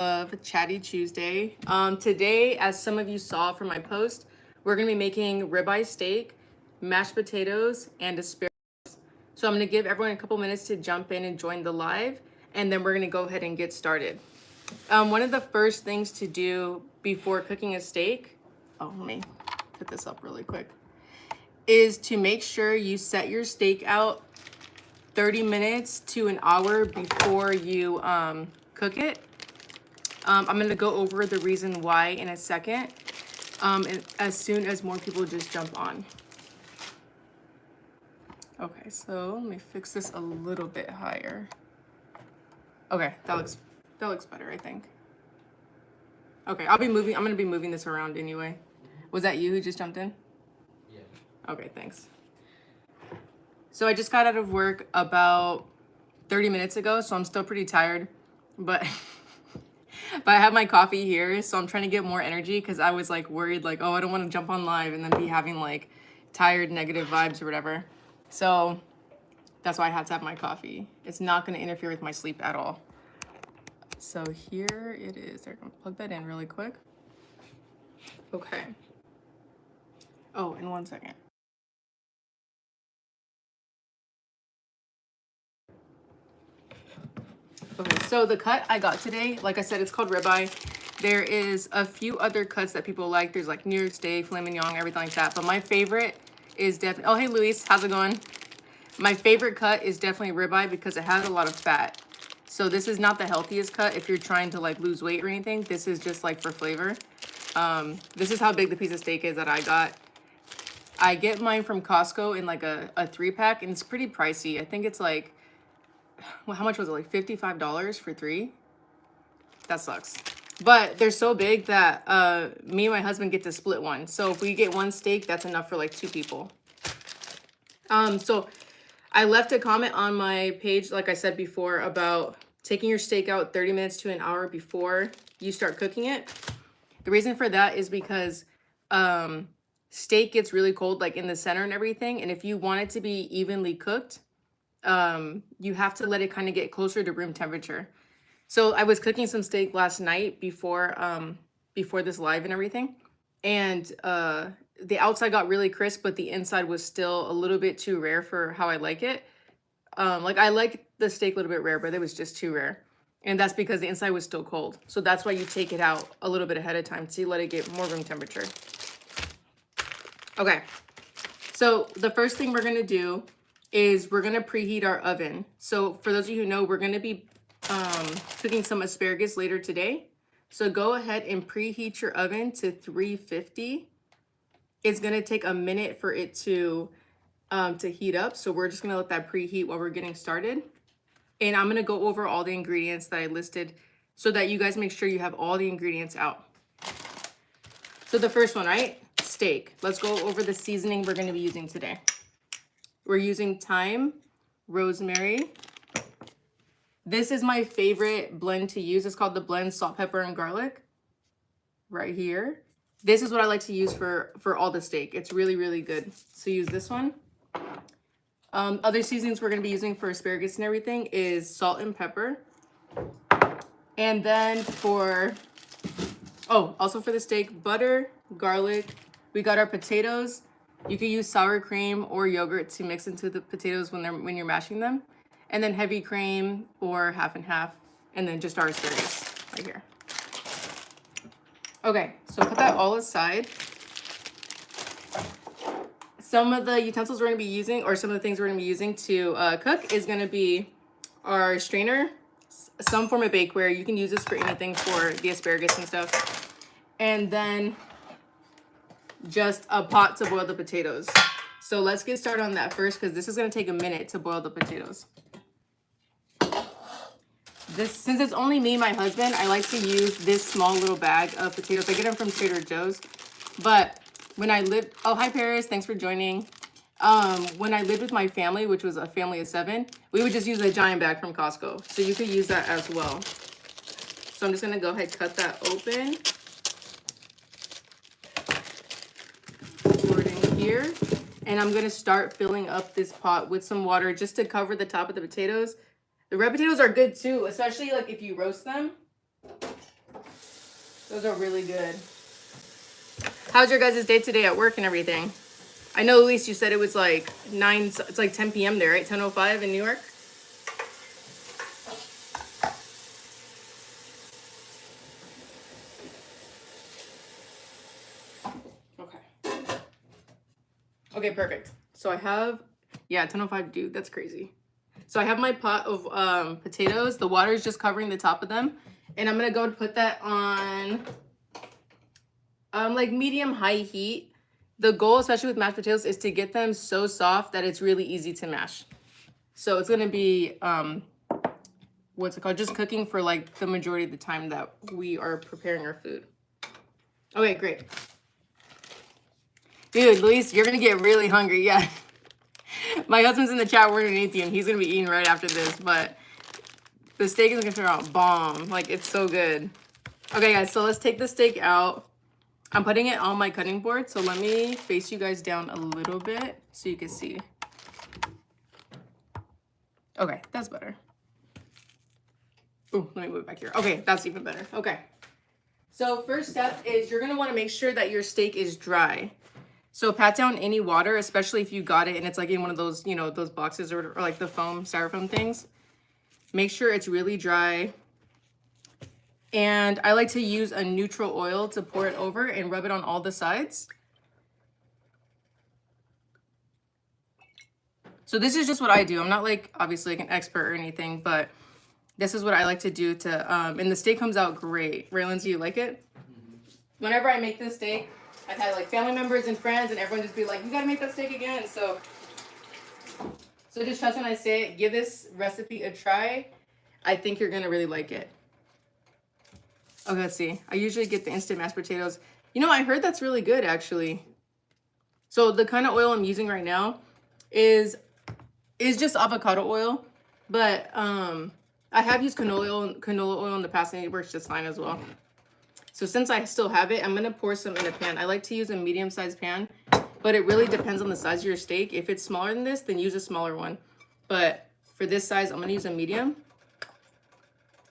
Of Chatty Chewsday. Today, as some of you saw from my post, we're gonna be making ribeye steak, mashed potatoes, and asparagus. So I'm gonna give everyone a couple minutes to jump in and join the live, and then we're gonna go ahead and get started. One of the first things to do before cooking a steak, let me put this up really quick, is to make sure you set your steak out 30 minutes to an hour before you cook it. I'm going to go over the reason why in a second, and as soon as more people just jump on. Okay, so let me fix this a little bit higher. Okay, that looks better, I think. Okay, I'm going to be moving this around anyway. Was that you who just jumped in? Yeah. Okay, thanks. So I just got out of work about 30 minutes ago, so I'm still pretty tired, but but I have my coffee here, so I'm trying to get more energy because I was like worried, like, oh, I don't want to jump on live and then be having like tired, negative vibes or whatever. So that's why I have to have my coffee. It's not going to interfere with my sleep at all. So here it is. They're going to plug that in really quick. Okay. Oh, in 1 second. Okay, so the cut I got today, like I said, it's called ribeye. There is a few other cuts that people like. There's like New York steak, filet mignon, everything like that. But my favorite is definitely, oh, hey, Luis, how's it going? My favorite cut is definitely ribeye because it has a lot of fat. So this is not the healthiest cut if you're trying to like lose weight or anything. This is just like for flavor. This is how big the piece of steak is that I got. I get mine from Costco in like a 3-pack, and it's pretty pricey. I think it's like, well, how much was it? Like $55 for 3? That sucks. But they're so big that me and my husband get to split one. So if we get one steak, that's enough for like 2 people. So I left a comment on my page, like I said before, about taking your steak out 30 minutes to an hour before you start cooking it. The reason for that is because steak gets really cold, like in the center and everything. And if you want it to be evenly cooked, you have to let it kind of get closer to room temperature. So I was cooking some steak last night before this live and everything. And the outside got really crisp, but the inside was still a little bit too rare for how I like it. Like I like the steak a little bit rare, but it was just too rare. And that's because the inside was still cold. So that's why you take it out a little bit ahead of time to let it get more room temperature. Okay. So the first thing we're going to do is we're going to preheat our oven. So for those of you who know, we're going to be cooking some asparagus later today. So go ahead and preheat your oven to 350. It's going to take a minute for it to heat up. So we're just going to let that preheat while we're getting started. And I'm going to go over all the ingredients that I listed so that you guys make sure you have all the ingredients out. So the first one, right? Steak. Let's go over the seasoning we're going to be using today. We're using thyme, rosemary. This is my favorite blend to use. It's called the blend salt, pepper, and garlic. Right here. This is what I like to use for all the steak. It's really, really good. So use this one. Other seasonings we're going to be using for asparagus and everything is salt and pepper. And then also for the steak, butter, garlic. We got our potatoes. You can use sour cream or yogurt to mix into the potatoes when you're mashing them. And then heavy cream or half and half. And then just our asparagus right here. Okay, so put that all aside. Some of the utensils we're going to be using, or some of the things we're going to be using to cook is going to be our strainer, some form of bakeware. You can use this for anything for the asparagus and stuff. And then just a pot to boil the potatoes. So let's get started on that first because this is going to take a minute to boil the potatoes. Since it's only me and my husband, I like to use this small little bag of potatoes. I get them from Trader Joe's. But when I lived, oh, hi Paris, thanks for joining. When I lived with my family, which was a family of 7, we would just use a giant bag from Costco. So you could use that as well. So I'm just gonna go ahead and cut that open. Pour it in here. And I'm gonna start filling up this pot with some water just to cover the top of the potatoes. The red potatoes are good too, especially like if you roast them. Those are really good. How's your guys' day today at work and everything? I know, Elise, you said it was like 9, it's like 10 p.m. there, right? 10:05 in New York? Okay. Okay, perfect. So I have, yeah, 10:05, dude, that's crazy. So I have my pot of potatoes. The water is just covering the top of them. And I'm gonna go and put that on like medium high heat. The goal, especially with mashed potatoes, is to get them so soft that it's really easy to mash. So it's gonna be what's it called? Just cooking for like the majority of the time that we are preparing our food. Okay, great. Dude, Luis, you're gonna get really hungry. Yeah. My husband's in the chat, we're underneath you, and he's gonna be eating right after this, but the steak is gonna turn out bomb. Like, it's so good. Okay, guys, so let's take the steak out. I'm putting it on my cutting board, so let me face you guys down a little bit so you can see. Okay, that's better. Ooh, let me move it back here. Okay, that's even better. Okay. So first step is you're gonna wanna make sure that your steak is dry. So pat down any water, especially if you got it and it's like in one of those, you know, those boxes or like the foam, styrofoam things. Make sure it's really dry. And I like to use a neutral oil to pour it over and rub it on all the sides. So this is just what I do. I'm not like, obviously like an expert or anything, but this is what I like to do to, and the steak comes out great. Right, Lindsay, you like it? Whenever I make this steak, I've had like family members and friends and everyone just be like, you gotta make that steak again. So just trust when I say it, give this recipe a try. I think you're gonna really like it. Okay, let's see. I usually get the instant mashed potatoes. You know, I heard that's really good actually. So the kind of oil I'm using right now is just avocado oil, but I have used canola oil in the past and it works just fine as well. So since I still have it, I'm gonna pour some in a pan. I like to use a medium-sized pan, but it really depends on the size of your steak. If it's smaller than this, then use a smaller one. But for this size, I'm gonna use a medium.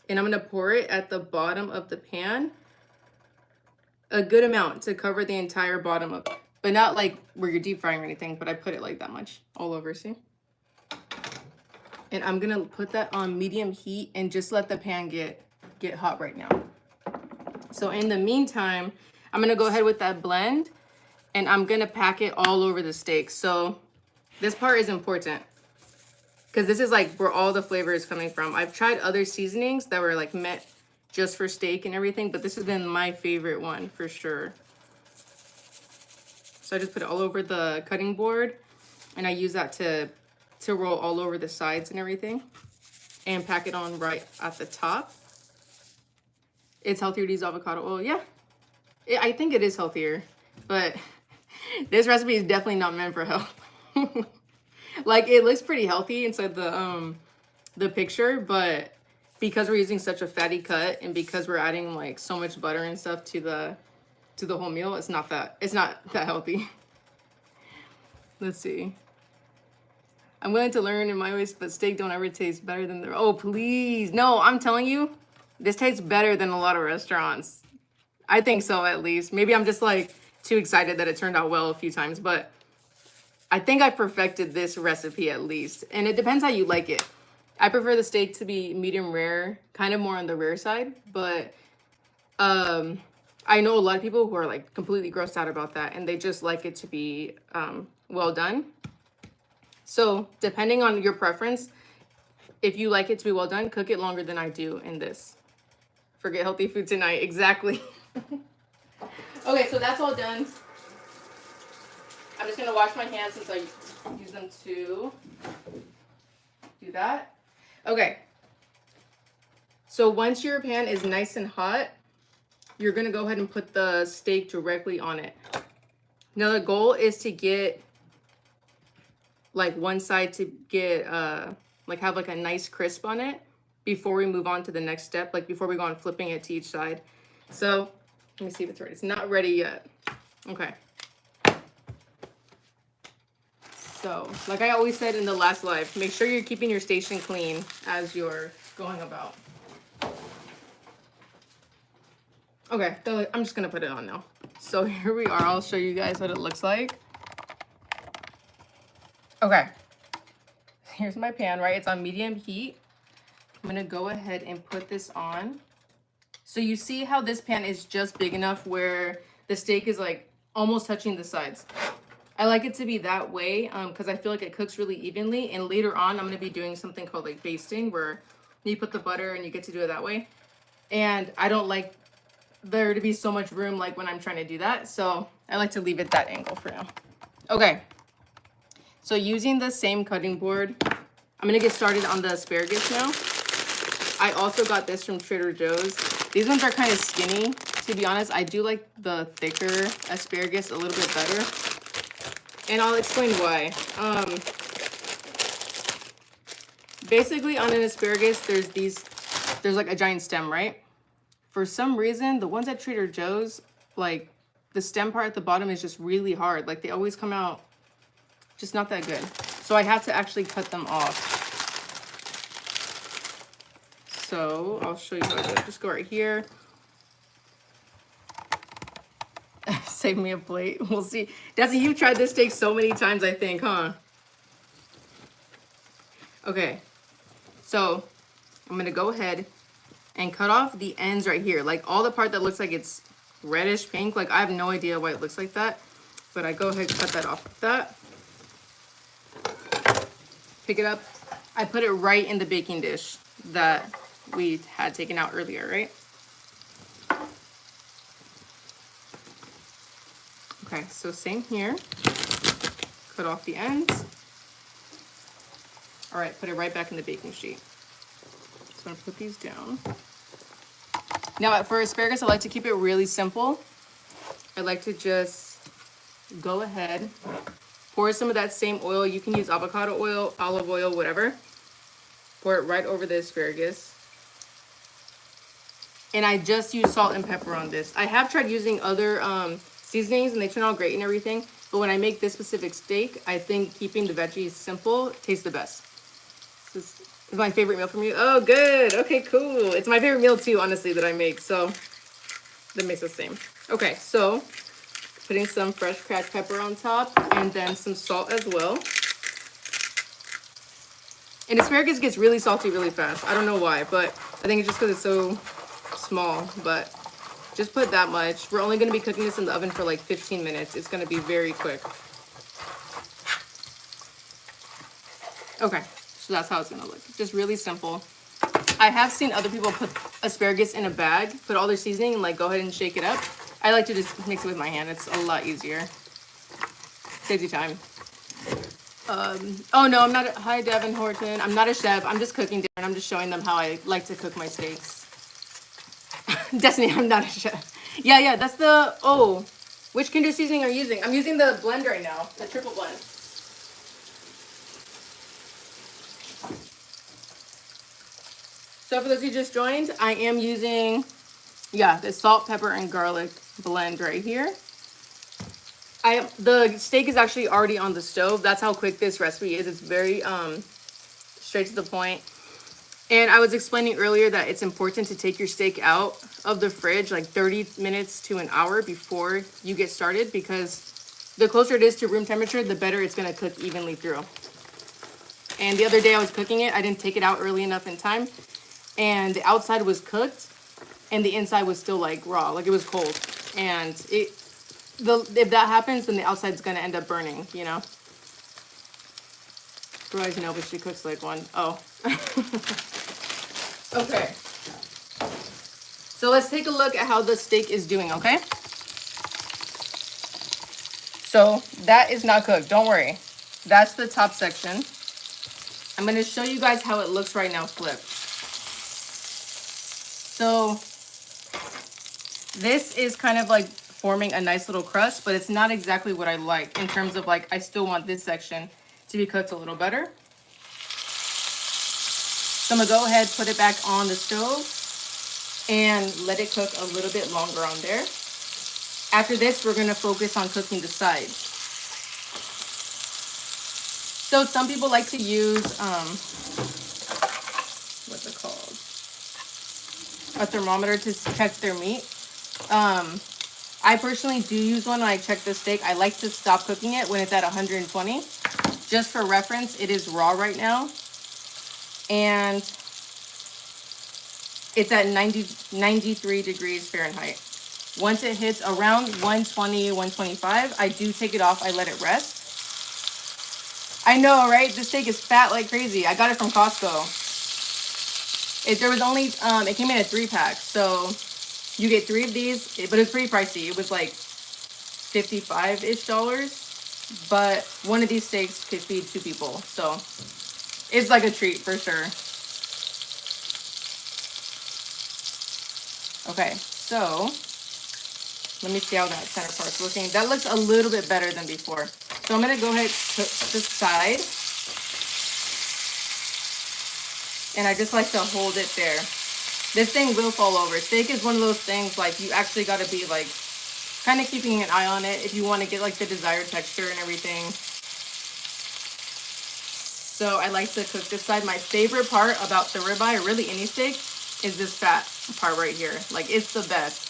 And I'm gonna pour it at the bottom of the pan. A good amount to cover the entire bottom of it. But not like where you're deep frying or anything, but I put it like that much all over, see? And I'm gonna put that on medium heat and just let the pan get hot right now. So in the meantime, I'm gonna go ahead with that blend and I'm gonna pack it all over the steak. So this part is important because this is like where all the flavor is coming from. I've tried other seasonings that were like meant just for steak and everything, but this has been my favorite one for sure. So I just put it all over the cutting board and I use that to roll all over the sides and everything and pack it on right at the top. It's healthier to use avocado oil. Yeah, I think it is healthier, but this recipe is definitely not meant for health. Like, it looks pretty healthy inside the picture, but because we're using such a fatty cut and because we're adding like so much butter and stuff to the whole meal, it's not that healthy. Let's see. I'm willing to learn in my ways, but steak don't ever taste better than the, oh, please. No, I'm telling you, this tastes better than a lot of restaurants. I think so, at least. Maybe I'm just like too excited that it turned out well a few times, but I think I perfected this recipe at least. And it depends how you like it. I prefer the steak to be medium rare, kind of more on the rare side, but I know a lot of people who are like completely grossed out about that and they just like it to be well done. So depending on your preference, if you like it to be well done, cook it longer than I do in this. Forget healthy food tonight, exactly. Okay, so that's all done. I'm just gonna wash my hands since I use them to do that. Okay. So once your pan is nice and hot, you're gonna go ahead and put the steak directly on it. Now the goal is to get like one side to get like have like a nice crisp on it before we move on to the next step, like before we go on flipping it to each side. So let me see if it's ready. It's not ready yet. Okay. So like I always said in the last live, make sure you're keeping your station clean as you're going about. Okay, so I'm just gonna put it on now. So here we are. I'll show you guys what it looks like. Okay, here's my pan, right? It's on medium heat. I'm gonna go ahead and put this on. So you see how this pan is just big enough where the steak is like almost touching the sides. I like it to be that way because I feel like it cooks really evenly. And later on, I'm going to be doing something called like basting where you put the butter and you get to do it that way. And I don't like there to be so much room like when I'm trying to do that. So I like to leave it that angle for now. Okay. So using the same cutting board, I'm going to get started on the asparagus now. I also got this from Trader Joe's. These ones are kind of skinny. To be honest, I do like the thicker asparagus a little bit better. And I'll explain why. Basically on an asparagus, there's like a giant stem, right? For some reason, the ones at Trader Joe's, like the stem part at the bottom is just really hard. Like they always come out just not that good. So I have to actually cut them off. So I'll show you how to do it. Just go right here. Save me a plate. We'll see. Desi, you've tried this steak so many times, I think, huh? Okay. So I'm going to go ahead and cut off the ends right here. Like all the part that looks like it's reddish pink. Like I have no idea why it looks like that. But I go ahead and cut that off with that. Pick it up. I put it right in the baking dish that we had taken out earlier, right? Okay, so same here. Cut off the ends. All right, put it right back in the baking sheet. So I'm gonna put these down. Now for asparagus, I like to keep it really simple. I like to just go ahead, pour some of that same oil. You can use avocado oil, olive oil, whatever. Pour it right over the asparagus. And I just use salt and pepper on this. I have tried using other seasonings and they turn out great and everything. But when I make this specific steak, I think keeping the veggies simple tastes the best. This is my favorite meal from you. Oh, good. Okay, cool. It's my favorite meal too, honestly, that I make. So that makes the same. Okay, so putting some fresh cracked pepper on top and then some salt as well. And asparagus gets really salty really fast. I don't know why, but I think it's just because it's so small, but just put that much. We're only going to be cooking this in the oven for like 15 minutes. It's going to be very quick. Okay, so that's how it's going to look. Just really simple. I have seen other people put asparagus in a bag, put all their seasoning and like go ahead and shake it up. I like to just mix it with my hand. It's a lot easier. Saves you time. Oh no, I'm not. Hi, Devin Horton. I'm not a chef. I'm just cooking dinner. I'm just showing them how I like to cook my steaks. Destiny, I'm not a chef. Yeah, that's the, oh, which Kinder seasoning are you using? I'm using the blend right now, the triple blend. So for those who just joined, I am using, the salt, pepper, and garlic blend right here. The steak is actually already on the stove. That's how quick this recipe is. It's very straight to the point. And I was explaining earlier that it's important to take your steak out of the fridge like 30 minutes to an hour before you get started, because the closer it is to room temperature, the better it's going to cook evenly through. And the other day I was cooking it, I didn't take it out early enough in time, and the outside was cooked and the inside was still like raw, like it was cold. And if that happens, then the outside's going to end up burning, you know? Otherwise, no, but she cooks like one. Oh. Okay. So let's take a look at how the steak is doing, okay? So that is not cooked, don't worry. That's the top section. I'm gonna show you guys how it looks right now flipped. So this is kind of like forming a nice little crust, but it's not exactly what I like in terms of like, I still want this section to be cooked a little better. So I'm gonna go ahead, put it back on the stove and let it cook a little bit longer on there. After this, we're gonna focus on cooking the sides. So some people like to use, what's it called? A thermometer to check their meat. I personally do use one when I check the steak. I like to stop cooking it when it's at 120. Just for reference, it is raw right now. And it's at 93 degrees Fahrenheit. Once it hits around 120, 125, I do take it off. I let it rest. I know, right? This steak is fat like crazy. I got it from Costco. There was only, it came in a 3-pack. So you get 3 of these, but it's pretty pricey. It was like 55-ish dollars. But one of these steaks could feed 2 people. So it's like a treat for sure. Okay, so let me see how that center part's looking. That looks a little bit better than before. So I'm gonna go ahead and cook this side. And I just like to hold it there. This thing will fall over. Steak is one of those things, like, you actually gotta be like kind of keeping an eye on it if you want to get like the desired texture and everything. So I like to cook this side. My favorite part about the ribeye, or really any steak, is this fat part right here. Like, it's the best.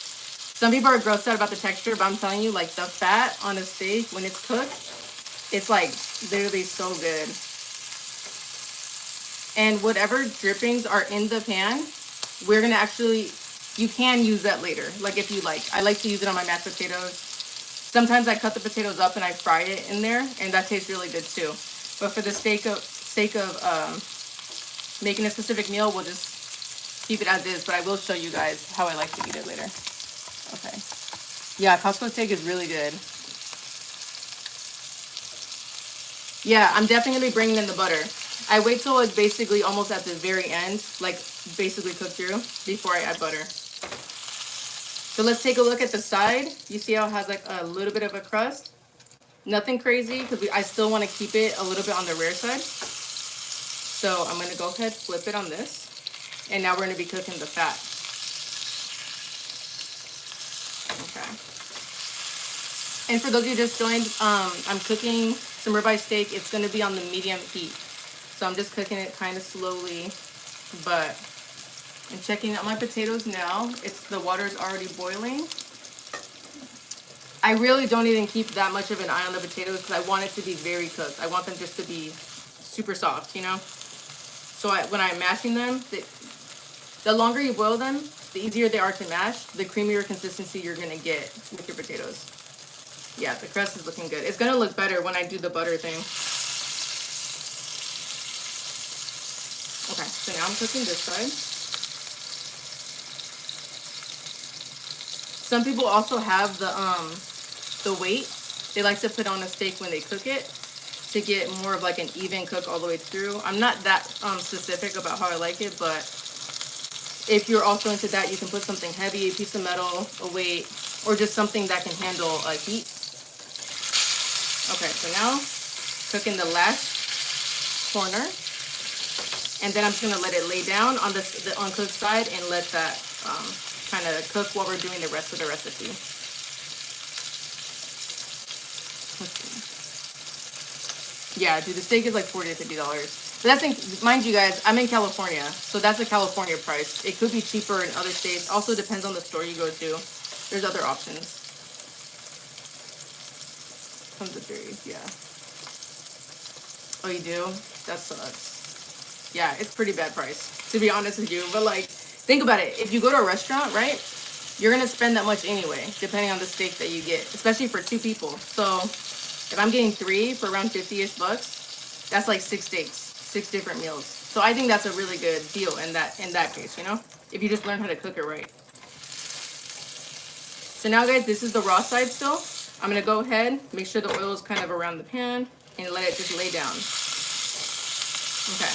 Some people are grossed out about the texture, but I'm telling you, like, the fat on a steak when it's cooked, it's like literally so good. And whatever drippings are in the pan, we're gonna actually, you can use that later, like if you like. I like to use it on my mashed potatoes. Sometimes I cut the potatoes up and I fry it in there, and that tastes really good too. But for the sake of making a specific meal, we'll just keep it as is. But I will show you guys how I like to eat it later. Okay. Yeah, Costco steak is really good. Yeah, I'm definitely gonna be bringing in the butter. I wait till it's basically almost at the very end, like basically cooked through, before I add butter. So let's take a look at the side. You see how it has like a little bit of a crust? Nothing crazy, because I still want to keep it a little bit on the rare side. So I'm going to go ahead, flip it on this. And now we're going to be cooking the fat. Okay. And for those of you who just joined, I'm cooking some ribeye steak. It's going to be on the medium heat. So I'm just cooking it kind of slowly, but I'm checking out my potatoes now. The water's already boiling. I really don't even keep that much of an eye on the potatoes because I want it to be very cooked. I want them just to be super soft, you know? So when I'm mashing them, the longer you boil them, the easier they are to mash, the creamier consistency you're gonna get with your potatoes. Yeah, the crust is looking good. It's gonna look better when I do the butter thing. Okay, so now I'm cooking this side. Some people also have the weight they like to put on a steak when they cook it to get more of like an even cook all the way through. I'm not that specific about how I like it, but if you're also into that, you can put something heavy, a piece of metal, a weight, or just something that can handle heat. Okay, so now cooking the last corner. And then I'm just going to let it lay down on the uncooked side and let that kind of cook while we're doing the rest of the recipe. Let's see. Yeah, dude, the steak is like $40 to $50. But that's, mind you guys, I'm in California, so that's a California price. It could be cheaper in other states. Also depends on the store you go to. There's other options. Comes with berries, yeah. Oh, you do? That sucks. Yeah, it's pretty bad price, to be honest with you. But like, think about it. If you go to a restaurant, right, you're going to spend that much anyway, depending on the steak that you get, especially for 2 people. So if I'm getting 3 for around 50-ish bucks, that's like 6 steaks, 6 different meals. So I think that's a really good deal in that case, you know, if you just learn how to cook it right. So now, guys, this is the raw side still. I'm going to go ahead, make sure the oil is kind of around the pan, and let it just lay down. Okay.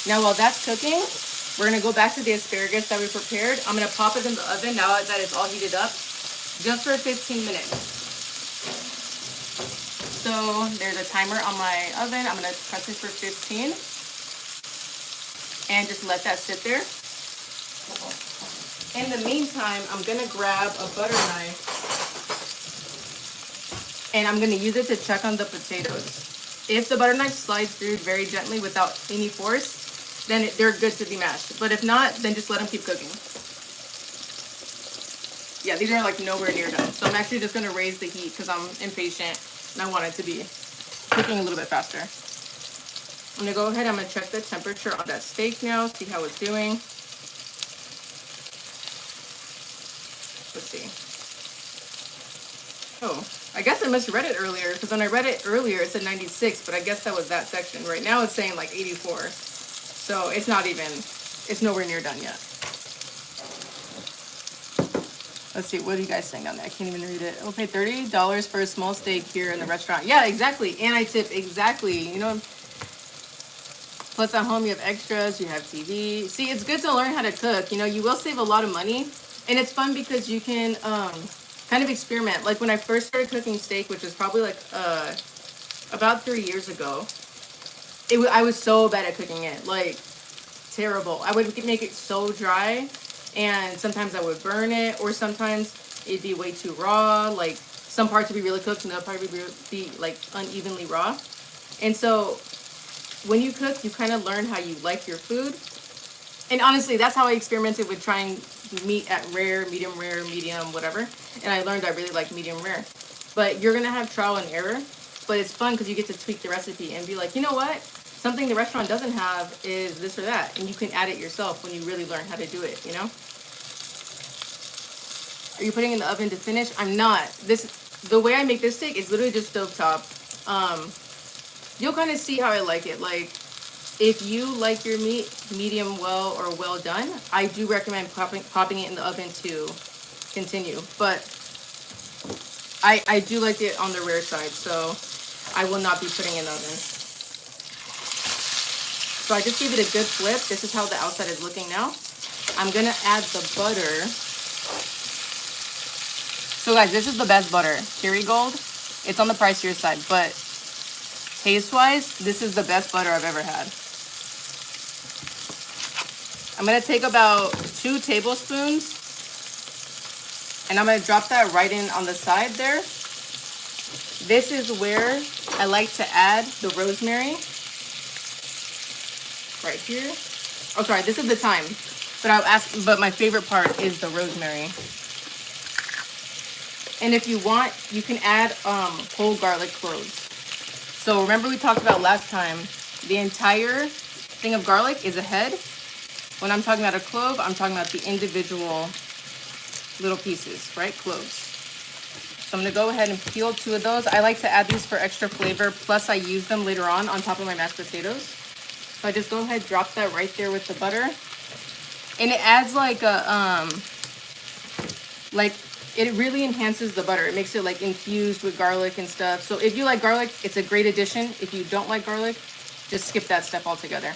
Now, while that's cooking, we're going to go back to the asparagus that we prepared. I'm going to pop it in the oven now that it's all heated up, just for 15 minutes. So there's a timer on my oven. I'm going to press it for 15 and just let that sit there. In the meantime, I'm going to grab a butter knife and I'm going to use it to check on the potatoes. If the butter knife slides through very gently without any force, then they're good to be mashed. But if not, then just let them keep cooking. Yeah, these are like nowhere near done. So I'm actually just gonna raise the heat because I'm impatient and I want it to be cooking a little bit faster. I'm gonna go ahead, I'm gonna check the temperature on that steak now, see how it's doing. Let's see. Oh, I guess I misread it earlier because when I read it earlier it said 96, but I guess that was that section. Right now it's saying like 84. So it's not even, it's nowhere near done yet. Let's see, what are you guys saying down there? I can't even read it. We'll pay $30 for a small steak here in the restaurant. Yeah, exactly. And I tip, exactly. You know, plus at home you have extras, you have TV. See, it's good to learn how to cook. You know, you will save a lot of money. And it's fun because you can kind of experiment. Like when I first started cooking steak, which was probably like about 3 years ago, I was so bad at cooking it. Like, terrible. I would make it so dry. And sometimes I would burn it, or sometimes it'd be way too raw. Like some parts would be really cooked and the other part would be like unevenly raw. And so when you cook, you kind of learn how you like your food. And honestly, that's how I experimented with trying meat at rare, medium, whatever. And I learned I really like medium rare. But you're going to have trial and error. But it's fun because you get to tweak the recipe and be like, you know what? Something the restaurant doesn't have is this or that. And you can add it yourself when you really learn how to do it, you know? Are you putting it in the oven to finish? I'm not. The way I make this steak is literally just stovetop. You'll kind of see how I like it. Like, if you like your meat medium well or well done, I do recommend popping it in the oven to continue. But I do like it on the rare side, so I will not be putting it in the oven. So I just gave it a good flip. This is how the outside is looking now. I'm going to add the butter. So guys, this is the best butter. Kerrygold. It's on the pricier side, but taste-wise, this is the best butter I've ever had. I'm going to take about 2 tablespoons, and I'm going to drop that right in on the side there. This is where I like to add the rosemary. Right here. Oh, sorry, this is the thyme. But my favorite part is the rosemary. And if you want, you can add whole garlic cloves. So remember we talked about last time, the entire thing of garlic is a head. When I'm talking about a clove, I'm talking about the individual little pieces, right? Cloves. So I'm going to go ahead and peel 2 of those. I like to add these for extra flavor, plus I use them later on top of my mashed potatoes. So I just go ahead, drop that right there with the butter. And it adds like a, it really enhances the butter. It makes it like infused with garlic and stuff. So if you like garlic, it's a great addition. If you don't like garlic, just skip that step altogether.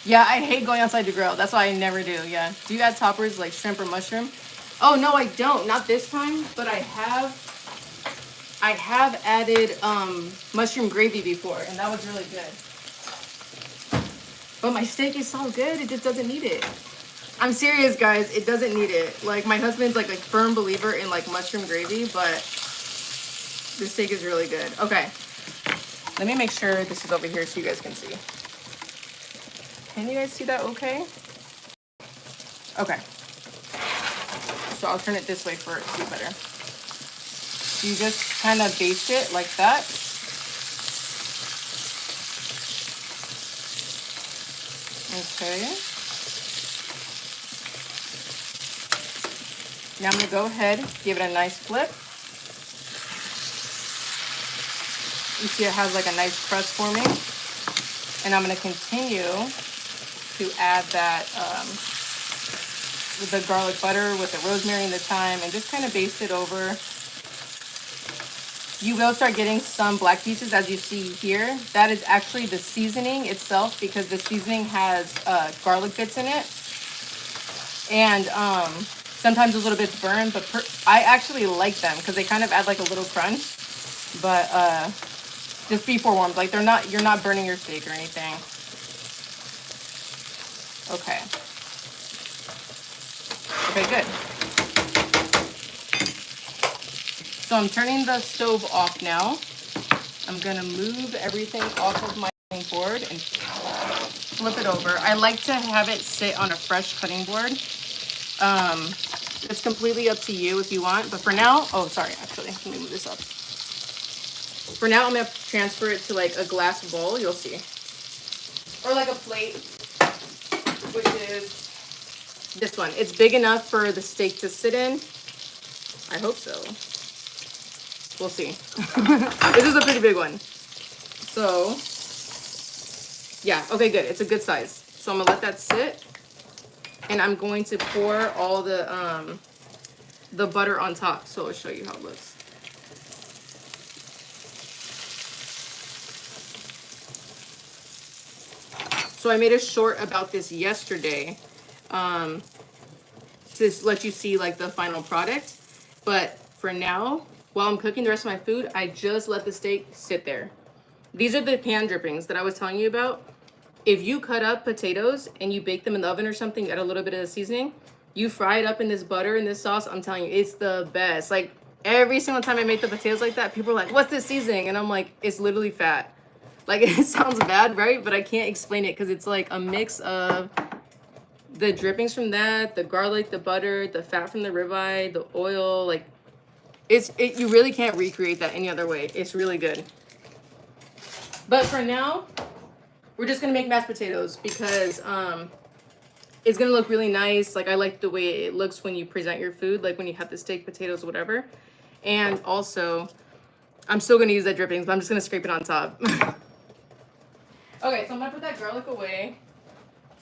Yeah, I hate going outside to grill. That's why I never do, yeah. Do you add toppers like shrimp or mushroom? Oh, no, I don't. Not this time, but I have added mushroom gravy before, and that was really good. But my steak is so good, it just doesn't need it. I'm serious, guys. It doesn't need it. Like, my husband's like a firm believer in like mushroom gravy, but this steak is really good. Okay. Let me make sure this is over here so you guys can see. Can you guys see that okay? Okay. So I'll turn it this way for it to be better. You just kind of baste it like that. Okay. Now I'm going to go ahead, give it a nice flip. You see it has like a nice crust forming. And I'm going to continue to add that with the garlic butter, with the rosemary and the thyme, and just kind of baste it over. You will start getting some black pieces, as you see here. That is actually the seasoning itself, because the seasoning has garlic bits in it. And sometimes those little bits burn, but I actually like them because they kind of add like a little crunch. But just be forewarned, like you're not burning your steak or anything. Okay. Okay, good. So I'm turning the stove off now. I'm gonna move everything off of my cutting board and flip it over. I like to have it sit on a fresh cutting board. It's completely up to you if you want. But for now, oh, sorry, actually, let me move this up. For now, I'm going to transfer it to like a glass bowl. You'll see. Or like a plate, which is this one. It's big enough for the steak to sit in. I hope so. We'll see. This is a pretty big one. So, yeah, okay, good. It's a good size. So I'm gonna let that sit, and I'm going to pour all the butter on top. So I'll show you how it looks. So I made a short about this yesterday, to let you see like the final product. But for now, while I'm cooking the rest of my food, I just let the steak sit there. These are the pan drippings that I was telling you about. If you cut up potatoes and you bake them in the oven or something, add a little bit of the seasoning, you fry it up in this butter and this sauce, I'm telling you, it's the best. Like every single time I make the potatoes like that, people are like, what's this seasoning? And I'm like, it's literally fat. Like it sounds bad, right? But I can't explain it because it's like a mix of the drippings from that, the garlic, the butter, the fat from the ribeye, the oil. Like you really can't recreate that any other way. It's really good. But for now, we're just gonna make mashed potatoes because it's gonna look really nice. Like I like the way it looks when you present your food, like when you have the steak, potatoes, whatever. And also, I'm still gonna use that drippings, but I'm just gonna scrape it on top. Okay, so I'm gonna put that garlic away.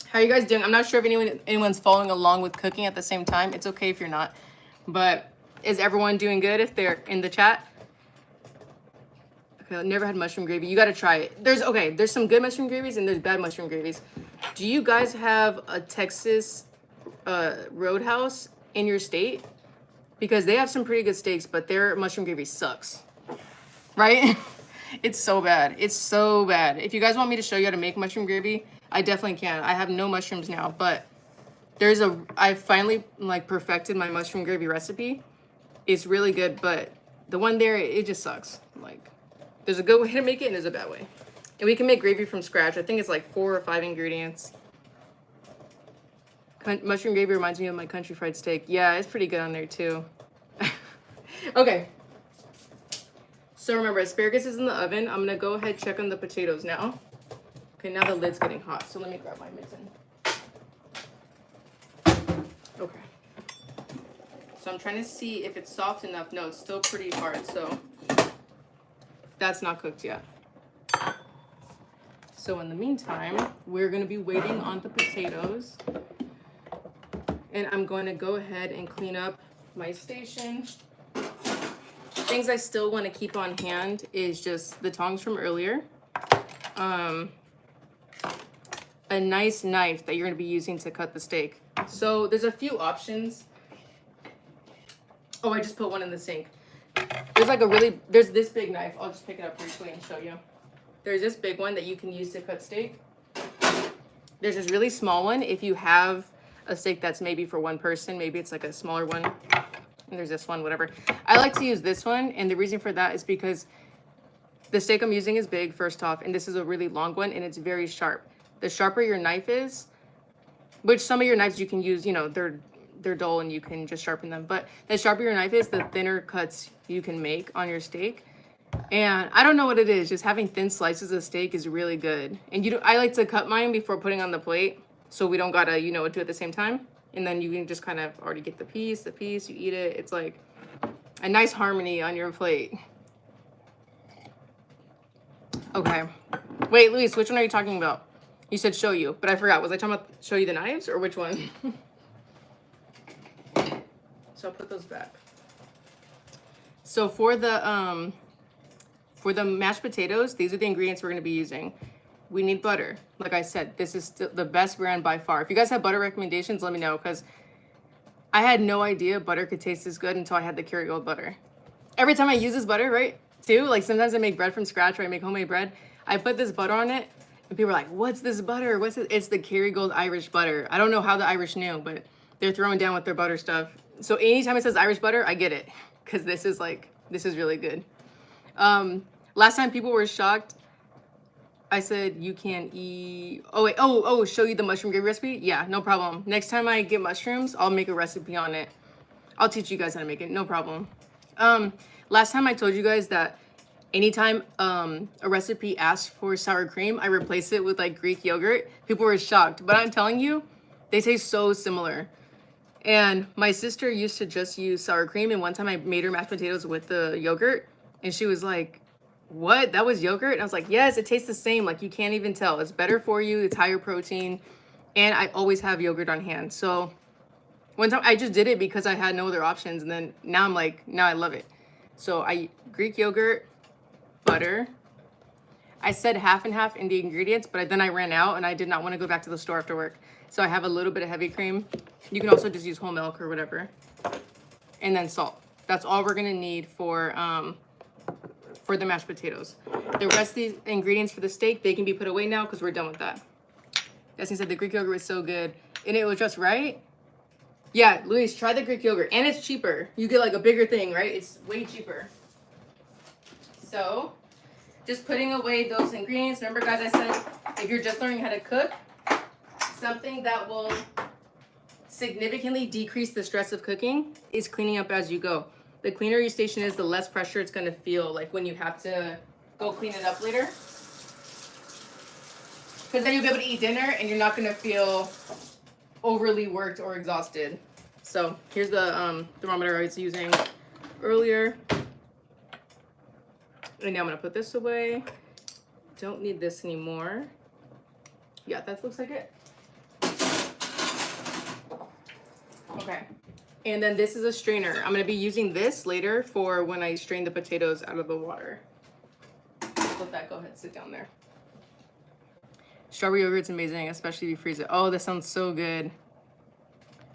How are you guys doing? I'm not sure if anyone's following along with cooking at the same time. It's okay if you're not. But is everyone doing good if they're in the chat? Okay, I've never had mushroom gravy. You gotta try it. There's some good mushroom gravies and there's bad mushroom gravies. Do you guys have a Texas Roadhouse in your state? Because they have some pretty good steaks, but their mushroom gravy sucks. Right? It's so bad. It's so bad. If you guys want me to show you how to make mushroom gravy, I definitely can. I have no mushrooms now, but I finally like perfected my mushroom gravy recipe. It's really good, but the one there, it just sucks. Like, there's a good way to make it and there's a bad way. And we can make gravy from scratch. I think it's like 4 or 5 ingredients. Mushroom gravy reminds me of my country fried steak. Yeah, it's pretty good on there too. Okay. So remember, asparagus is in the oven. I'm gonna go ahead and check on the potatoes now. Okay, now the lid's getting hot, so let me grab my mitten. Okay. So I'm trying to see if it's soft enough. No, it's still pretty hard, so that's not cooked yet. So in the meantime, we're gonna be waiting on the potatoes. And I'm going to go ahead and clean up my station. Things I still want to keep on hand is just the tongs from earlier. A nice knife that you're going to be using to cut the steak. So there's a few options. Oh, I just put one in the sink. There's this big knife. I'll just pick it up briefly and show you. There's this big one that you can use to cut steak. There's this really small one if you have a steak that's maybe for one person. Maybe it's like a smaller one. And there's this one, whatever. I like to use this one, and the reason for that is because the steak I'm using is big, first off, and this is a really long one, and it's very sharp. The sharper your knife is, which some of your knives you can use, you know, they're dull and you can just sharpen them, but the sharper your knife is, the thinner cuts you can make on your steak. And I don't know what it is, just having thin slices of steak is really good. And I like to cut mine before putting on the plate, so we don't gotta, do it at the same time. And then you can just kind of already get the piece, you eat it. It's like a nice harmony on your plate. Okay. Wait, Luis, which one are you talking about? You said show you, but I forgot. Was I talking about show you the knives or which one? So I'll put those back. So for the mashed potatoes, these are the ingredients we're going to be using. We need butter. Like I said, this is still the best brand by far. If you guys have butter recommendations, let me know, because I had no idea butter could taste this good until I had the Kerrygold butter. Every time I use this butter, right, too, like sometimes I make bread from scratch or I make homemade bread, I put this butter on it, and people are like, what's this butter? What's it? It's the Kerrygold Irish butter. I don't know how the Irish knew, but they're throwing down with their butter stuff. So anytime it says Irish butter, I get it, because this is really good. Last time people were shocked, I said you can eat. Oh wait. Oh, show you the mushroom gravy recipe? Yeah, no problem. Next time I get mushrooms, I'll make a recipe on it. I'll teach you guys how to make it, no problem. Last time I told you guys that anytime a recipe asked for sour cream, I replace it with like Greek yogurt. People were shocked, but I'm telling you, they taste so similar. And my sister used to just use sour cream, and one time I made her mashed potatoes with the yogurt, and she was like, what? That was yogurt? And I was like, yes, it tastes the same. Like, you can't even tell. It's better for you. It's higher protein. And I always have yogurt on hand. So one time I just did it because I had no other options. And then now I'm like, now I love it. So Greek yogurt, butter. I said half and half in the ingredients, but then I ran out and I did not want to go back to the store after work. So I have a little bit of heavy cream. You can also just use whole milk or whatever. And then salt. That's all we're going to need for the mashed potatoes. The rest of the ingredients for the steak, they can be put away now because we're done with that. Destiny said the Greek yogurt was so good. And it was just right. Yeah, Luis, try the Greek yogurt. And it's cheaper. You get like a bigger thing, right? It's way cheaper. So, just putting away those ingredients. Remember, guys, I said if you're just learning how to cook, something that will significantly decrease the stress of cooking is cleaning up as you go. The cleaner your station is, the less pressure it's going to feel like when you have to go clean it up later. Because then you'll be able to eat dinner and you're not going to feel overly worked or exhausted. So here's the thermometer I was using earlier. And now I'm going to put this away. Don't need this anymore. Yeah, that looks like it. Okay. And then this is a strainer. I'm going to be using this later for when I strain the potatoes out of the water. Let that go ahead and sit down there. Strawberry yogurt's amazing, especially if you freeze it. Oh, that sounds so good.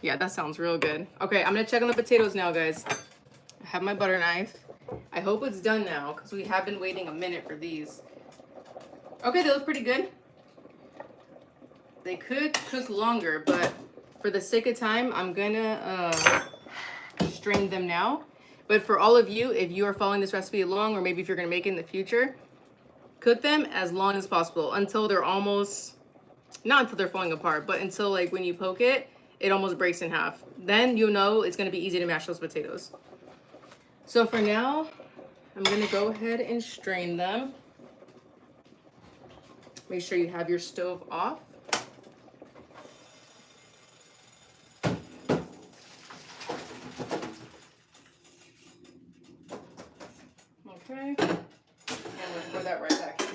Yeah, that sounds real good. Okay, I'm going to check on the potatoes now, guys. I have my butter knife. I hope it's done now because we have been waiting a minute for these. Okay, they look pretty good. They could cook longer, but for the sake of time, I'm gonna strain them now. But for all of you, if you are following this recipe along, or maybe if you're gonna make it in the future, cook them as long as possible until they're almost, not until they're falling apart, but until like when you poke it, it almost breaks in half. Then you know it's gonna be easy to mash those potatoes. So for now, I'm gonna go ahead and strain them. Make sure you have your stove off. Okay, and we'll pour that right back in.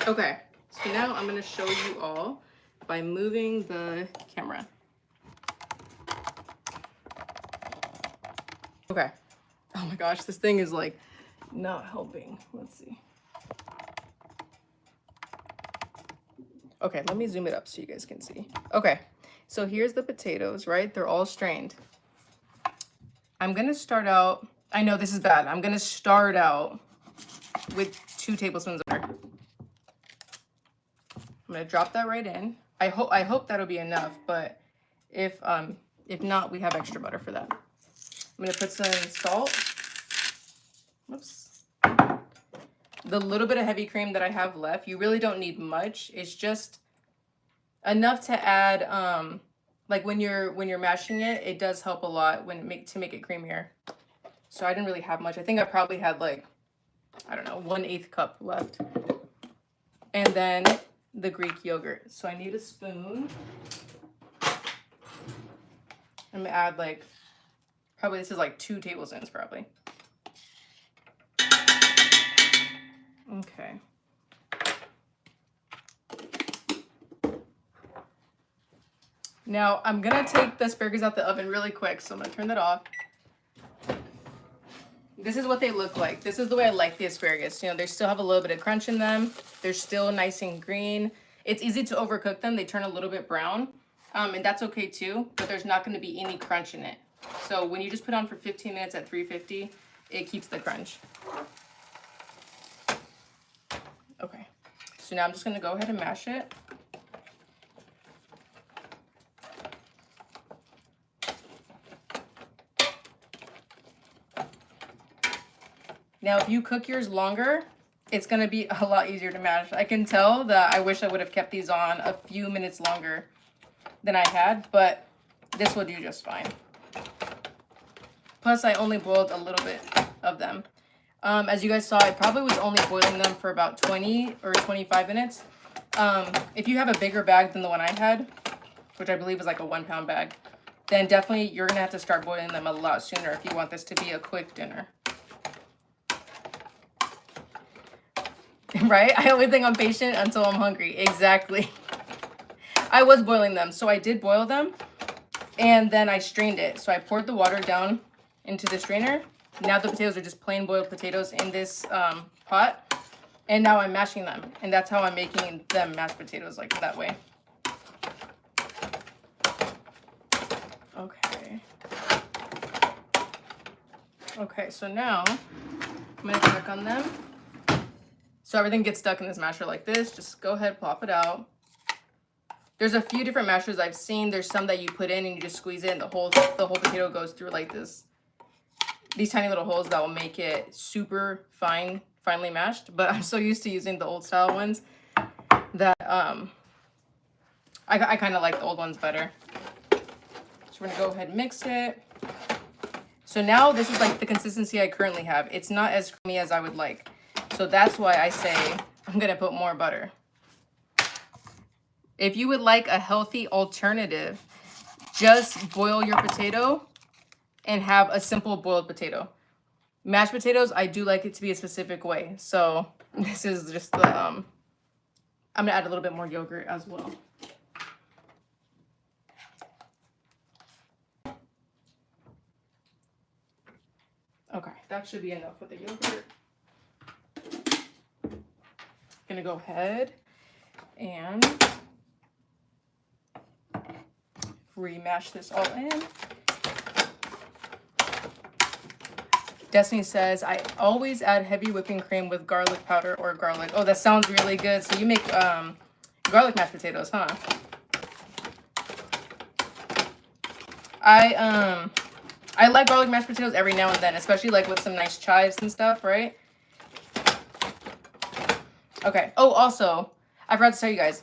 Okay, so now I'm going to show you all by moving the camera. Okay, oh my gosh, this thing is like not helping. Let's see. Okay, let me zoom it up so you guys can see. Okay, so here's the potatoes, right? They're all strained. I'm going to start out, I know this is bad. I'm going to start out with 2 tablespoons of butter. I'm going to drop that right in. I hope that'll be enough, but if not, we have extra butter for that. I'm going to put some salt. Whoops. The little bit of heavy cream that I have left, you really don't need much. It's just enough to add, like when you're mashing it, it does help a lot to make it creamier. So I didn't really have much. I think I probably had like, I don't know, 1/8 cup left. And then the Greek yogurt. So I need a spoon. I'm gonna add like, probably this is like 2 tablespoons probably. Okay. Now I'm gonna take the asparagus out the oven really quick, so I'm gonna turn that off. This is what they look like. This is the way I like the asparagus. You know, they still have a little bit of crunch in them. They're still nice and green. It's easy to overcook them. They turn a little bit brown, and that's okay too, but there's not gonna be any crunch in it. So when you just put on for 15 minutes at 350, it keeps the crunch. Okay, so now I'm just gonna go ahead and mash it. Now, if you cook yours longer, it's gonna be a lot easier to mash. I can tell that I wish I would have kept these on a few minutes longer than I had, but this will do just fine. Plus, I only boiled a little bit of them. As you guys saw, I probably was only boiling them for about 20 or 25 minutes. If you have a bigger bag than the one I had, which I believe was like a 1 pound bag, then definitely you're gonna have to start boiling them a lot sooner if you want this to be a quick dinner. Right? I always think I'm patient until I'm hungry. Exactly. I was boiling them, so I did boil them, and then I strained it. So I poured the water down into the strainer. Now the potatoes are just plain boiled potatoes in this pot, and now I'm mashing them, and that's how I'm making them mashed potatoes, like that way. Okay. Okay, so now I'm gonna check on them. So everything gets stuck in this masher like this. Just go ahead, plop it out. There's a few different mashers I've seen. There's some that you put in and you just squeeze it and the whole potato goes through like this. These tiny little holes that will make it super finely mashed. But I'm so used to using the old style ones that I kind of like the old ones better. So we're gonna go ahead and mix it. So now this is like the consistency I currently have. It's not as creamy as I would like. So that's why I say I'm gonna put more butter. If you would like a healthy alternative, just boil your potato and have a simple boiled potato. Mashed potatoes, I do like it to be a specific way. So this is just the, I'm gonna add a little bit more yogurt as well. Okay, that should be enough with the yogurt. Gonna go ahead and remash this all in. Destiny says, I always add heavy whipping cream with garlic powder or garlic. Oh, that sounds really good. So you make garlic mashed potatoes, huh? I like garlic mashed potatoes every now and then, especially like with some nice chives and stuff, right? Okay. Oh, also, I forgot to tell you guys,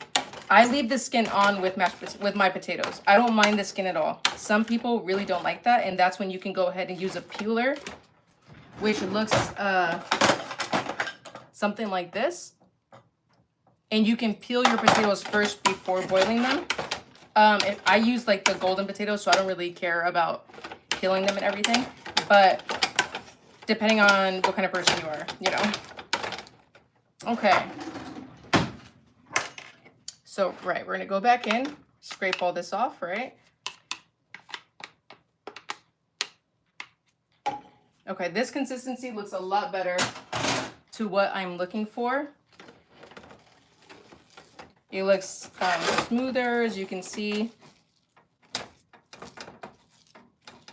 I leave the skin on with my potatoes. I don't mind the skin at all. Some people really don't like that, and that's when you can go ahead and use a peeler, which looks something like this. And you can peel your potatoes first before boiling them. I use like the golden potatoes, so I don't really care about peeling them and everything. But depending on what kind of person you are, you know. Okay. So, right, we're gonna go back in, scrape all this off, right? Okay, this consistency looks a lot better to what I'm looking for. It looks smoother, as you can see.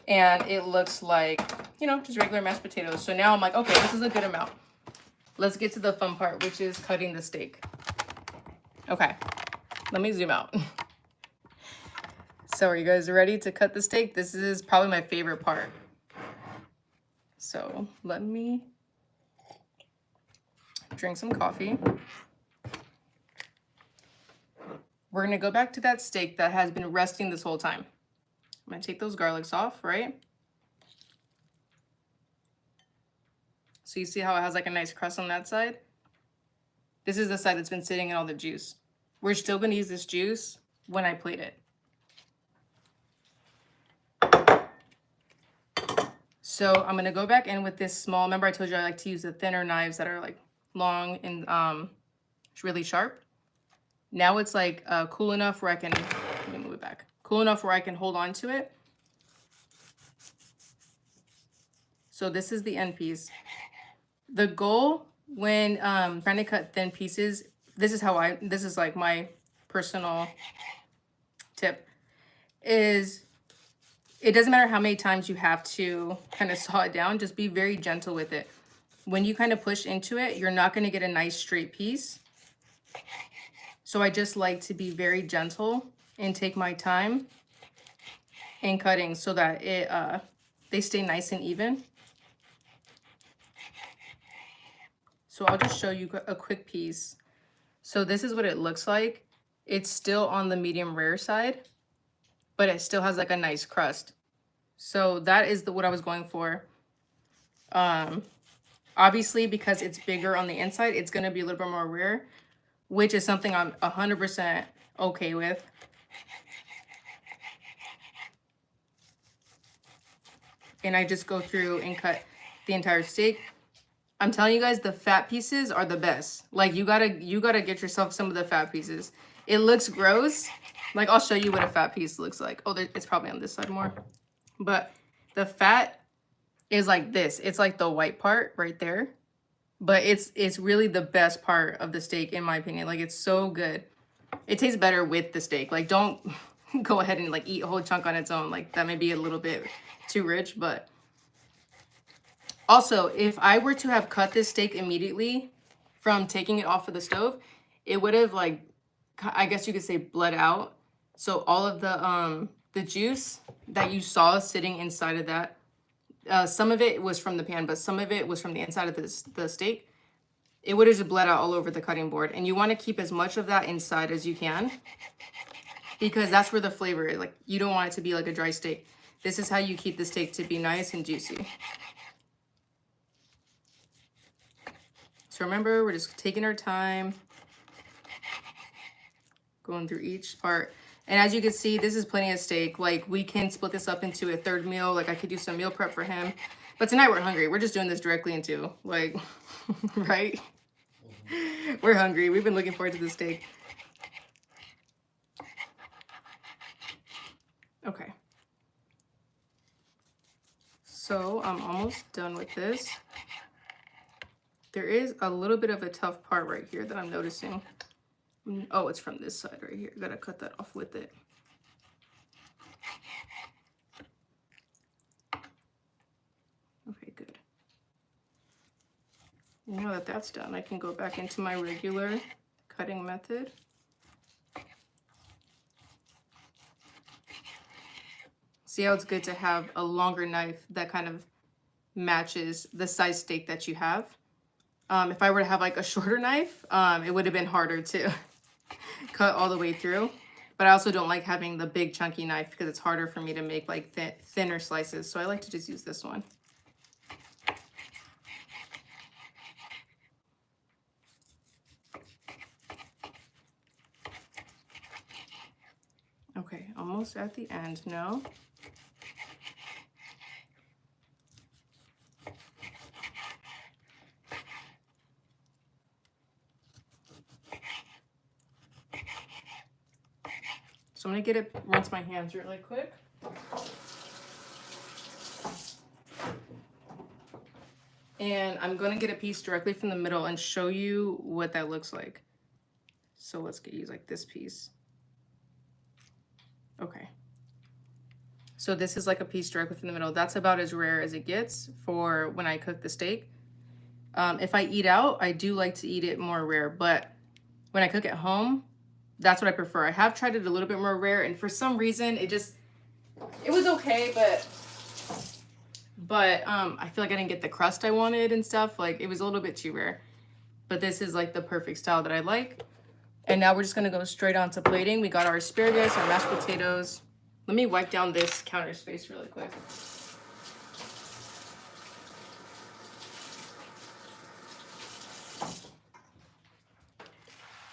And it looks like, you know, just regular mashed potatoes. So now I'm like, okay, this is a good amount. Let's get to the fun part, which is cutting the steak. Okay, let me zoom out. So are you guys ready to cut the steak? This is probably my favorite part. So let me drink some coffee. We're gonna go back to that steak that has been resting this whole time. I'm gonna take those garlics off, right? So you see how it has like a nice crust on that side? This is the side that's been sitting in all the juice. We're still gonna use this juice when I plate it. So I'm gonna go back in with this small, remember I told you I like to use the thinner knives that are like long and really sharp. Now it's like cool enough where I can, let me move it back. Cool enough where I can hold on to it. So this is the end piece. The goal when trying to cut thin pieces, this is like my personal tip, is it doesn't matter how many times you have to kind of saw it down, just be very gentle with it. When you kind of push into it, you're not going to get a nice straight piece. So I just like to be very gentle and take my time in cutting so that they stay nice and even. So I'll just show you a quick piece. So this is what it looks like. It's still on the medium rare side, but it still has like a nice crust. So that is what I was going for. Obviously, because it's bigger on the inside, it's going to be a little bit more rare, which is something I'm 100% okay with. And I just go through and cut the entire steak. I'm telling you guys, the fat pieces are the best. Like, you gotta get yourself some of the fat pieces. It looks gross. Like, I'll show you what a fat piece looks like. Oh, it's probably on this side more. But the fat is like this. It's like the white part right there. But it's really the best part of the steak, in my opinion. Like, it's so good. It tastes better with the steak. Like, don't go ahead and like eat a whole chunk on its own. Like, that may be a little bit too rich, but also, if I were to have cut this steak immediately from taking it off of the stove, it would have, like, I guess you could say, bled out. So all of the juice that you saw sitting inside of that, some of it was from the pan, but some of it was from the inside of the steak. It would have just bled out all over the cutting board. And you want to keep as much of that inside as you can, because that's where the flavor is. Like, you don't want it to be like a dry steak. This is how you keep the steak to be nice and juicy. So remember, we're just taking our time, going through each part. And as you can see, this is plenty of steak. Like, we can split this up into a third meal. Like, I could do some meal prep for him. But tonight we're hungry. We're just doing this directly into, like, right? We're hungry. We've been looking forward to the steak. Okay. So I'm almost done with this. There is a little bit of a tough part right here that I'm noticing. Oh, it's from this side right here. Gotta cut that off with it. Okay, good. Now that that's done, I can go back into my regular cutting method. See how it's good to have a longer knife that kind of matches the size steak that you have. If I were to have like a shorter knife, it would have been harder to cut all the way through. But I also don't like having the big chunky knife because it's harder for me to make like thinner slices. So I like to just use this one. Okay, almost at the end now. So I'm gonna rinse my hands really quick. And I'm gonna get a piece directly from the middle and show you what that looks like. So let's use like this piece. Okay. So this is like a piece directly from the middle. That's about as rare as it gets for when I cook the steak. If I eat out, I do like to eat it more rare, but when I cook at home, that's what I prefer. I have tried it a little bit more rare, and for some reason, it was okay, but I feel like I didn't get the crust I wanted and stuff. Like, it was a little bit too rare. But this is like the perfect style that I like. And now we're just gonna go straight on to plating. We got our asparagus, our mashed potatoes. Let me wipe down this counter space really quick.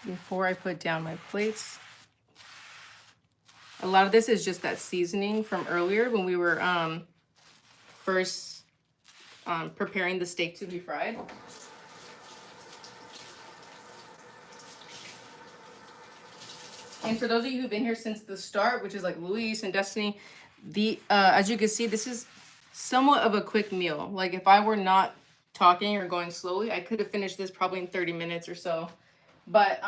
Before I put down my plates, a lot of this is just that seasoning from earlier when we were first preparing the steak to be fried. And for those of you who've been here since the start, which is like Luis and Destiny, as you can see, this is somewhat of a quick meal. Like, if I were not talking or going slowly, I could have finished this probably in 30 minutes or so. But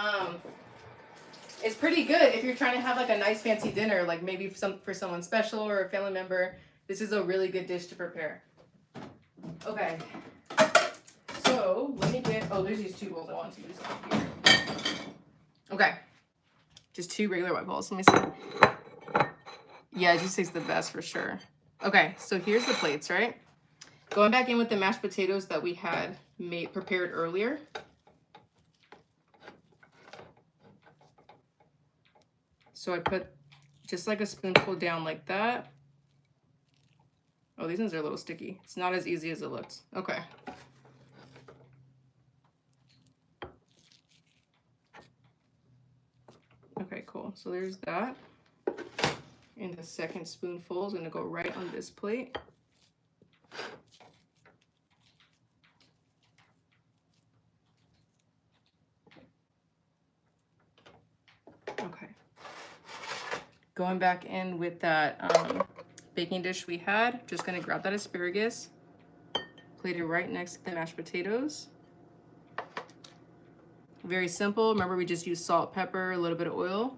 it's pretty good if you're trying to have like a nice fancy dinner, like maybe for someone special or a family member. This is a really good dish to prepare. Okay, so let me there's these 2 bowls I want to use here. Okay, just 2 regular white bowls. Let me see. Yeah, it just tastes the best for sure. Okay, so here's the plates, right? Going back in with the mashed potatoes that we had prepared earlier. So I put just like a spoonful down like that. Oh, these ones are a little sticky. It's not as easy as it looks. Okay. Okay, cool. So there's that. And the second spoonful is gonna go right on this plate. Okay. Going back in with that baking dish we had, just gonna grab that asparagus, plate it right next to the mashed potatoes. Very simple. Remember, we just used salt, pepper, a little bit of oil.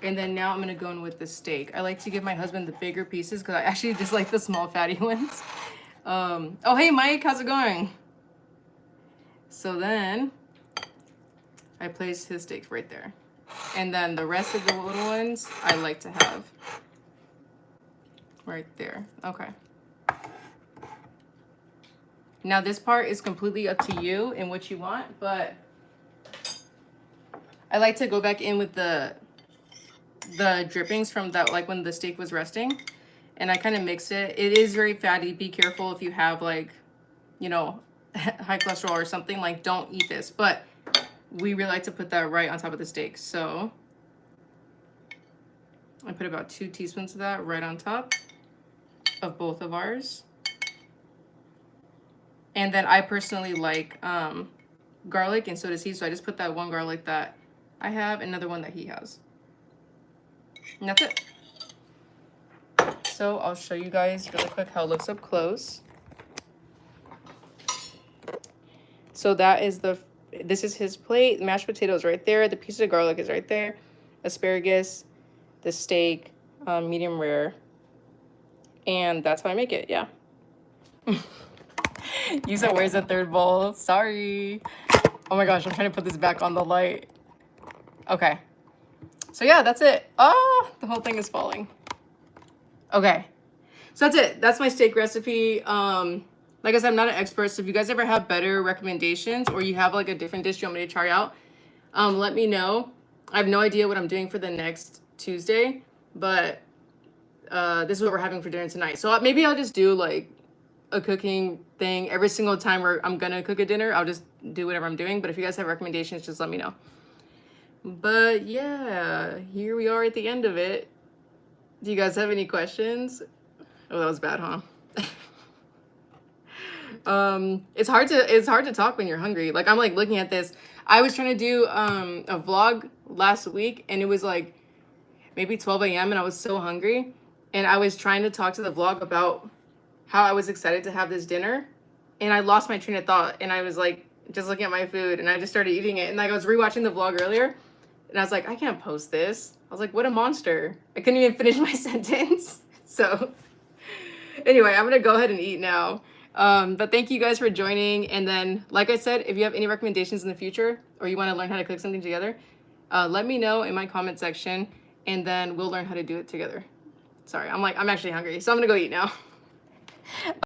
And then now I'm gonna go in with the steak. I like to give my husband the bigger pieces because I actually just like the small fatty ones. Oh, hey Mike, how's it going? So then I place his steaks right there. And then the rest of the little ones I like to have right there. Okay. Now this part is completely up to you and what you want, but I like to go back in with the drippings from that, like when the steak was resting, and I kind of mix it. It is very fatty. Be careful if you have like, you know, high cholesterol or something, like don't eat this, but we really like to put that right on top of the steak. So I put about 2 teaspoons of that right on top of both of ours. And then I personally like garlic, and so does he. So I just put that one garlic that I have, another one that he has. And that's it. So I'll show you guys really quick how it looks up close. So that is this is his plate. The mashed potatoes right there. The piece of garlic is right there. Asparagus, the steak, medium rare. And that's how I make it, yeah. You said, where's the third bowl? Sorry. Oh my gosh, I'm trying to put this back on the light. Okay. So yeah, that's it. Oh, the whole thing is falling. Okay. So that's it. That's my steak recipe. Like I said, I'm not an expert, so if you guys ever have better recommendations or you have like a different dish you want me to try out, let me know. I have no idea what I'm doing for the next Tuesday, but this is what we're having for dinner tonight. So maybe I'll just do like a cooking thing every single time where I'm gonna cook a dinner. I'll just do whatever I'm doing, but if you guys have recommendations, just let me know. But yeah, here we are at the end of it. Do you guys have any questions? Oh, that was bad, huh? It's hard to talk when you're hungry. Like, I'm like looking at this. I was trying to do a vlog last week, and it was like maybe 12 a.m. and I was so hungry, and I was trying to talk to the vlog about how I was excited to have this dinner, and I lost my train of thought, and I was like just looking at my food, and I just started eating it. And like I was rewatching the vlog earlier, and I was like, I can't post this. I was like, what a monster. I couldn't even finish my sentence. So anyway, I'm gonna go ahead and eat now. But thank you guys for joining. And then, like I said, if you have any recommendations in the future or you want to learn how to cook something together, let me know in my comment section, and then we'll learn how to do it together. Sorry, I'm actually hungry, so I'm gonna go eat now.